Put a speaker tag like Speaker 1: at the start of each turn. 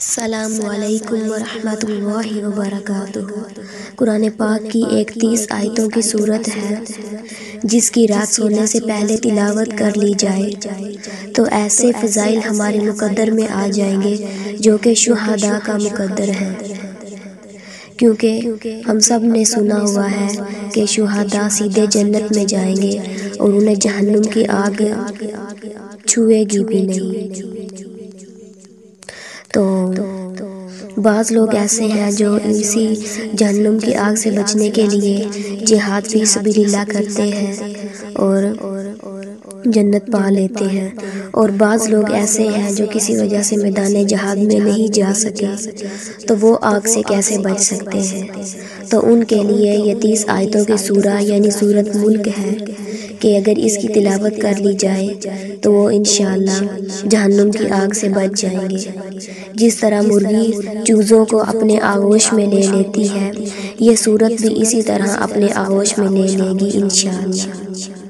Speaker 1: السلام علیکم ورحمۃ اللہ وبرکاتہ۔ قرآن پاک کی 31 آیتوں کی سورت ہے جس کی رات سونے سے پہلے تلاوت کر لی جائے تو ایسے فضائل ہمارے مقدر میں آ جائیں گے جو کہ شہداء کا مقدر ہے، کیونکہ ہم سب نے سنا ہوا ہے کہ شہداء سیدھے جنت میں جائیں گے اور انہیں جہنم کی آگ چھوئے گی بھی نہیں۔ تو بعض لوگ ایسے ہیں جو اسی جہنم کی آگ سے بچنے کے لیے جہاد فی سبیل اللہ کرتے ہیں اور جنت پا لیتے ہیں، اور بعض لوگ ایسے ہیں جو کسی وجہ سے میدان جہاد میں نہیں جا سکے تو وہ آگ سے کیسے بچ سکتے ہیں؟ تو ان کے لیے یہ 30 آیتوں کی سورہ یعنی سورۃ ملک ہے کہ اگر اس کی تلاوت کر لی جائے تو وہ انشاءاللہ جہنم کی آگ سے بچ جائیں گے۔ جس طرح مرغی چوزوں کو اپنے آغوش میں لے لیتی ہے، یہ سورت بھی اسی طرح اپنے آغوش میں لے لے گی انشاءاللہ۔